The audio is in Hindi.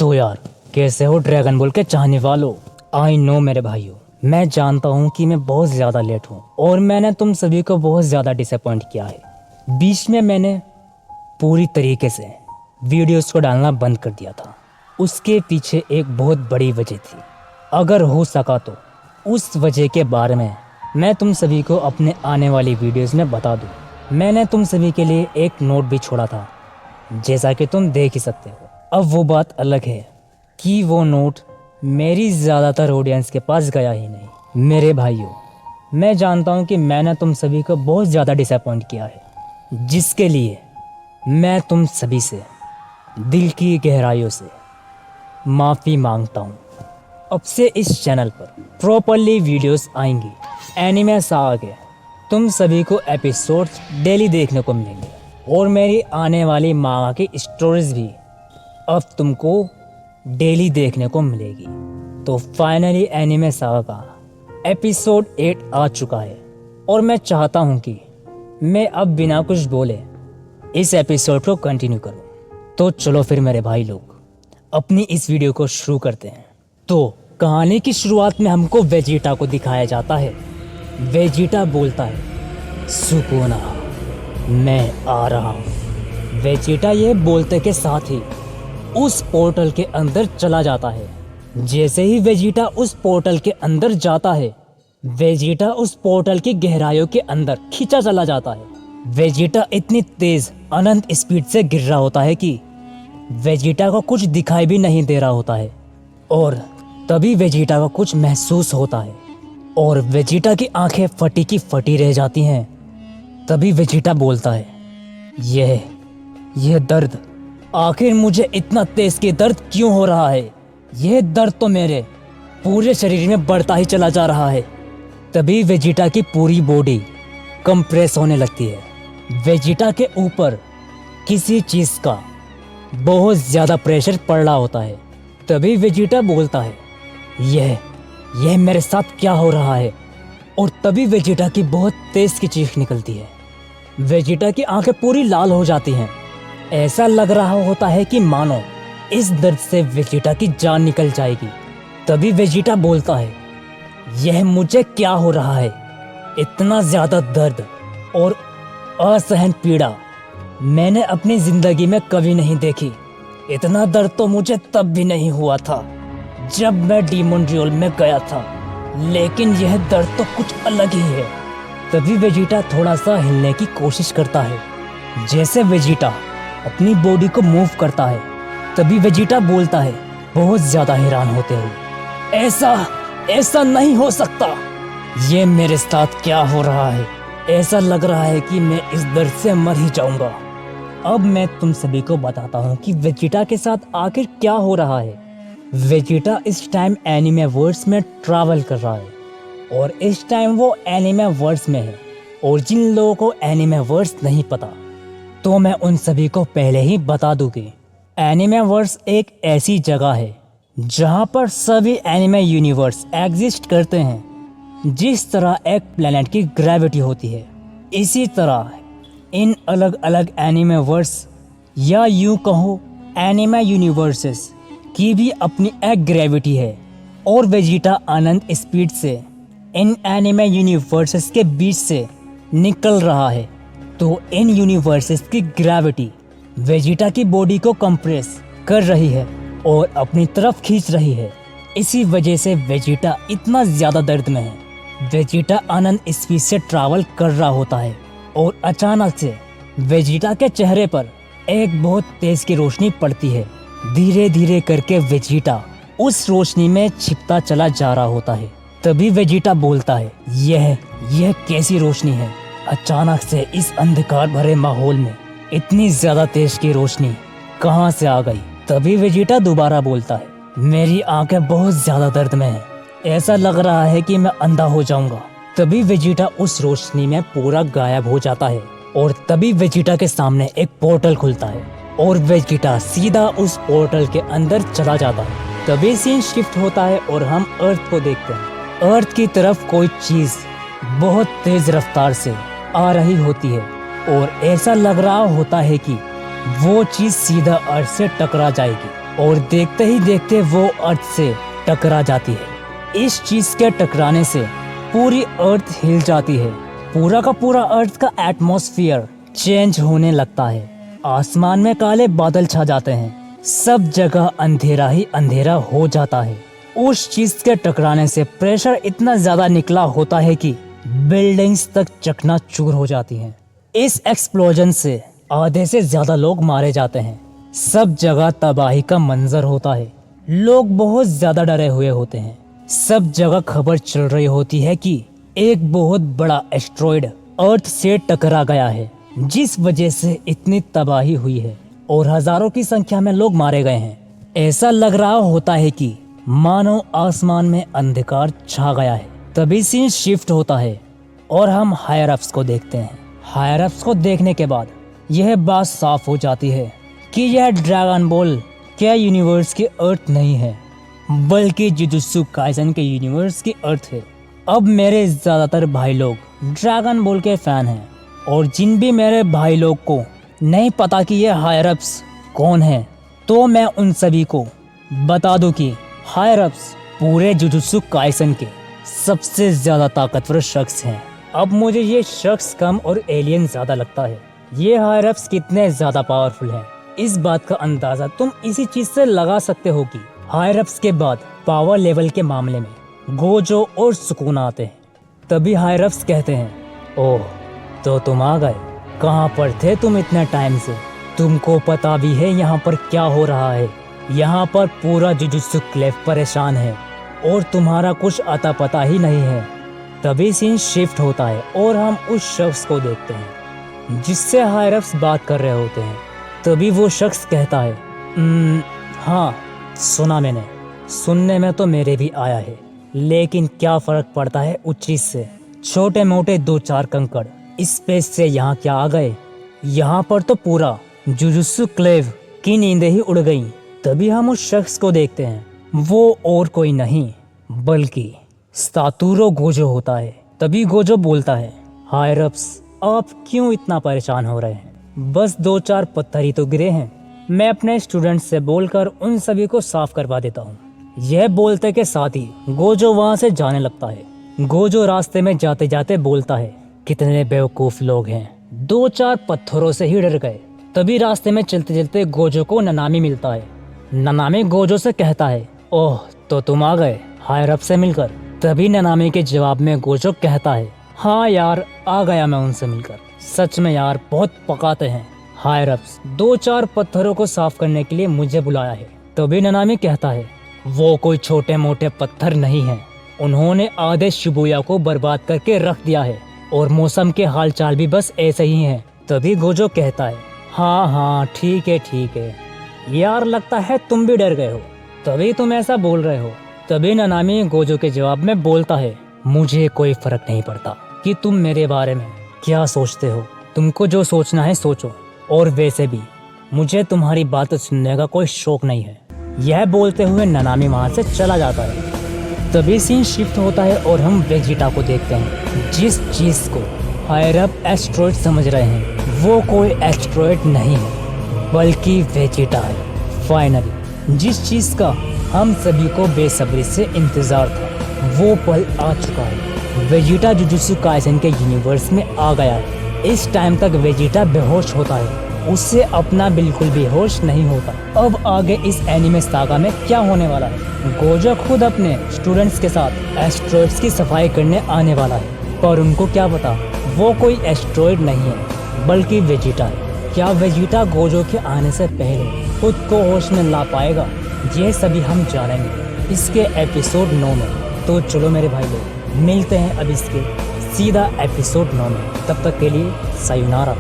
तो यार, कैसे हो ड्रैगन बॉल के चाहने वालों। आई नो मेरे भाइयों, मैं जानता हूँ कि मैं बहुत ज़्यादा लेट हूँ और मैंने तुम सभी को बहुत ज़्यादा डिसअपॉइंट किया है। बीच में मैंने पूरी तरीके से वीडियोस को डालना बंद कर दिया था। उसके पीछे एक बहुत बड़ी वजह थी। अगर हो सका तो उस वजह के बारे में मैं तुम सभी को अपने आने वाली वीडियोस में बता दूँ। मैंने तुम सभी के लिए एक नोट भी छोड़ा था, जैसा कि तुम देख ही सकते हो। अब वो बात अलग है कि वो नोट मेरी ज़्यादातर ऑडियंस के पास गया ही नहीं। मेरे भाइयों, मैं जानता हूँ कि मैंने तुम सभी को बहुत ज़्यादा डिसअपॉइंट किया है, जिसके लिए मैं तुम सभी से दिल की गहराइयों से माफ़ी मांगता हूँ। अब से इस चैनल पर प्रॉपरली वीडियोस आएंगी, एनिमे सागा के तुम सभी को एपिसोड्स डेली देखने को मिलेंगे और मेरी आने वाली मांगा की स्टोरीज भी अब तुमको डेली देखने को मिलेगी। तो फाइनली एनिमे सागा का एपिसोड 8 आ चुका है और मैं चाहता हूँ कि मैं अब बिना कुछ बोले इस एपिसोड को कंटिन्यू करूँ। तो चलो फिर मेरे भाई लोग, अपनी इस वीडियो को शुरू करते हैं। तो कहानी की शुरुआत में हमको वेजिटा को दिखाया जाता है। वेजिटा बोलता है, सुकुना, मैं आ रहा हूँ। वेजिटा ये बोलते के साथ ही उस पोर्टल के अंदर चला जाता है। जैसे ही वेजिटा उस पोर्टल के अंदर जाता है, वेजिटा उस पोर्टल की गहराइयों के अंदर खींचा चला जाता है। वेजिटा इतनी तेज अनंत स्पीड से गिर रहा होता है कि वेजिटा को कुछ दिखाई भी नहीं दे रहा होता है। और तभी वेजिटा को कुछ महसूस होता है और वेजिटा की आंखें फटी की फटी रह जाती हैं। तभी वेजिटा बोलता है, यह दर्द, आखिर मुझे इतना तेज के दर्द क्यों हो रहा है? यह दर्द तो मेरे पूरे शरीर में बढ़ता ही चला जा रहा है। तभी वेजिटा की पूरी बॉडी कंप्रेस होने लगती है। वेजिटा के ऊपर किसी चीज़ का बहुत ज़्यादा प्रेशर पड़ रहा होता है। तभी वेजिटा बोलता है, यह मेरे साथ क्या हो रहा है? और तभी वेजिटा की बहुत तेज की चीख निकलती है। वेजिटा की आंखें पूरी लाल हो जाती हैं। ऐसा लग रहा होता है कि मानो इस दर्द से वेजिटा की जान निकल जाएगी। तभी वेजिटा बोलता है, यह मुझे क्या हो रहा है? इतना ज़्यादा दर्द और असहन पीड़ा मैंने अपनी ज़िंदगी में कभी नहीं देखी। इतना दर्द तो मुझे तब भी नहीं हुआ था जब मैं डीमन रियल में गया था, लेकिन यह दर्द तो कुछ अलग ही है। तभी वेजिटा थोड़ा सा हिलने की कोशिश करता है। जैसे वेजिटा अपनी बॉडी को मूव करता है, तभी वेजिटा बोलता है, बहुत ज़्यादा हैरान होते हुए, ऐसा नहीं हो सकता। ये मेरे साथ क्या हो रहा है? ऐसा लग रहा है कि मैं इस दर्द से मर ही जाऊंगा। अब मैं तुम सभी को बताता हूँ कि वेजिटा के साथ आखिर क्या हो रहा है। वेजिटा इस टाइम एनिमे वर्ल्ड्स में ट्रैवल कर रहा है और इस टाइम वो एनिमे वर्ल्ड्स में है। और जिन लोगों को एनिमे वर्ल्ड्स नहीं पता, तो मैं उन सभी को पहले ही बता दूं कि एनिमे वर्ल्ड्स एक ऐसी जगह है जहां पर सभी एनिमे यूनिवर्स एग्जिस्ट करते हैं। जिस तरह एक प्लेनेट की ग्रेविटी होती है, इसी तरह इन अलग अलग एनिमे वर्ल्ड्स या यूं कहो एनिमे यूनिवर्सेस की भी अपनी एक ग्रेविटी है। और वेजिटा अनंत स्पीड से इन एनिमे यूनिवर्सेस के बीच से निकल रहा है, तो इन यूनिवर्सेस की ग्रेविटी वेजिटा की बॉडी को कंप्रेस कर रही है और अपनी तरफ खींच रही है। इसी वजह से वेजिटा इतना ज़्यादा दर्द में है। वेजिटा अनंत स्पीड से ट्रैवल कर रहा होता है और अचानक से वेजिटा के चेहरे पर एक बहुत तेज की रोशनी पड़ती है। धीरे धीरे करके वेजिटा उस रोशनी में छिपता चला जा रहा होता है। तभी वेजिटा बोलता है, यह कैसी रोशनी है? अचानक से इस अंधकार भरे माहौल में इतनी ज्यादा तेज की रोशनी कहाँ से आ गई? तभी वेजिटा दोबारा बोलता है, मेरी आंखें बहुत ज्यादा दर्द में हैं। ऐसा लग रहा है कि मैं अंधा हो जाऊंगा। तभी वेजिटा उस रोशनी में पूरा गायब हो जाता है और तभी वेजिटा के सामने एक पोर्टल खुलता है और वेजिटा सीधा उस पोर्टल के अंदर चला जाता है। तभी सीन शिफ्ट होता है और हम अर्थ को देखते हैं। अर्थ की तरफ कोई चीज बहुत तेज रफ्तार से आ रही होती है और ऐसा लग रहा होता है कि वो चीज सीधा अर्थ से टकरा जाएगी। और देखते ही देखते वो अर्थ से टकरा जाती है। इस चीज के टकराने से पूरी अर्थ हिल जाती है। पूरा का पूरा अर्थ का एटमॉस्फेयर चेंज होने लगता है। आसमान में काले बादल छा जाते हैं। सब जगह अंधेरा ही अंधेरा हो जाता है। उस चीज के टकराने से प्रेशर इतना ज्यादा निकला होता है कि बिल्डिंग्स तक चकनाचूर हो जाती हैं। इस एक्सप्लोजन से आधे से ज्यादा लोग मारे जाते हैं। सब जगह तबाही का मंजर होता है। लोग बहुत ज्यादा डरे हुए होते हैं। सब जगह खबर चल रही होती है कि एक बहुत बड़ा एस्ट्रॉयड अर्थ से टकरा गया है, जिस वजह से इतनी तबाही हुई है और हजारों की संख्या में लोग मारे गए हैं। ऐसा लग रहा होता है कि मानो आसमान में अंधकार छा गया है। तभी सीन शिफ्ट होता है और हम हायर अप्स को देखते हैं। हायर अप्स को देखने के बाद यह बात साफ हो जाती है कि यह ड्रैगन बॉल के यूनिवर्स की अर्थ नहीं है, बल्कि जुजुत्सु काइसन के यूनिवर्स की अर्थ है। अब मेरे ज्यादातर भाई लोग ड्रैगन बॉल के फैन हैं, और जिन भी मेरे भाई लोग को नहीं पता कि ये हायर अप्स कौन है, तो मैं उन सभी को बता दूं कि हायर अप्स पूरे जुजुत्सु काइसन के सबसे ज्यादा ताकतवर शख्स हैं। अब मुझे ये शख्स कम और एलियन ज्यादा लगता है। ये हायर अप्स कितने ज्यादा पावरफुल हैं, इस बात का अंदाजा तुम इसी चीज से लगा सकते हो कि हायर अप्स के बाद पावर लेवल के मामले में गोजो और सुकून आते हैं। तभी हायर अप्स कहते हैं, ओह तो तुम आ गए। कहाँ पर थे तुम इतने टाइम से? तुमको पता भी है यहाँ पर क्या हो रहा है? यहाँ पर पूरा जुजुत्सु क्लेव परेशान है और तुम्हारा कुछ अता पता ही नहीं है। तभी सीन शिफ्ट होता है और हम उस शख्स को देखते हैं जिससे हायर अप्स बात कर रहे होते हैं। तभी वो शख्स कहता है, हाँ सुना मैंने, सुनने में तो मेरे भी आया है, लेकिन क्या फर्क पड़ता है उस चीज से? छोटे मोटे 2-4 कंकड़ स्पेस से यहाँ क्या आ गए? यहाँ पर तो पूरा जुजुत्सु क्लेव की नींदें ही उड़ गईं। तभी हम उस शख्स को देखते हैं, वो और कोई नहीं बल्कि सातोरू गोजो होता है। तभी गोजो बोलता है, हायर अप्स आप क्यों इतना परेशान हो रहे हैं? बस 2-4 पत्थर ही तो गिरे हैं, मैं अपने स्टूडेंट से बोलकर उन सभी को साफ करवा देता हूँ। यह बोलते के साथ ही गोजो वहाँ से जाने लगता है। गोजो रास्ते में जाते जाते बोलता है, कितने बेवकूफ लोग हैं, 2-4 पत्थरों से ही डर गए। तभी रास्ते में चलते चलते गोजो को ननामी मिलता है। ननामी गोजो से कहता है, ओह तो तुम आ गए हायर अप से मिलकर। तभी ननामी के जवाब में गोजो कहता है, हाँ यार आ गया मैं उनसे मिलकर। सच में यार बहुत पकाते हैं। हायर अप्स 2-4 पत्थरों को साफ करने के लिए मुझे बुलाया है। तभी ननामी कहता है, वो कोई छोटे मोटे पत्थर नहीं है, उन्होंने आधे शिबुया को बर्बाद करके रख दिया है और मौसम के हालचाल भी बस ऐसे ही हैं। तभी गोजो कहता है, हाँ हाँ ठीक है यार, लगता है तुम भी डर गए हो तभी तुम ऐसा बोल रहे हो। तभी ननामी गोजो के जवाब में बोलता है, मुझे कोई फर्क नहीं पड़ता कि तुम मेरे बारे में क्या सोचते हो, तुमको जो सोचना है सोचो, और वैसे भी मुझे तुम्हारी बात सुनने का कोई शौक नहीं है। यह बोलते हुए ननामी वहाँ से चला जाता है। तभी सीन शिफ्ट होता है और हम वेजिटा को देखते हैं। जिस चीज को हायर अप एस्ट्रॉयड समझ रहे हैं वो कोई एस्ट्रॉयड नहीं है बल्कि वेजिटा है। फाइनली जिस चीज का हम सभी को बेसब्री से इंतजार था वो पल आ चुका है। वेजिटा जुजुत्सु काइसन के यूनिवर्स में आ गया है। इस टाइम तक वेजिटा बेहोश होता है, उससे अपना बिल्कुल भी होश नहीं होता। अब आगे इस एनिमे सागा में क्या होने वाला है? गोजो खुद अपने स्टूडेंट्स के साथ एस्ट्रॉयड्स की सफाई करने आने वाला है, पर उनको क्या पता वो कोई एस्ट्रॉयड नहीं है बल्कि वेजिटा है। क्या वेजिटा गोजो के आने से पहले खुद को होश में ला पाएगा? ये सभी हम जानेंगे इसके एपिसोड 9 में। तो चलो मेरे भाई लोग मिलते हैं अब इसके सीधा एपिसोड 9 में। तब तक के लिए सायोनारा।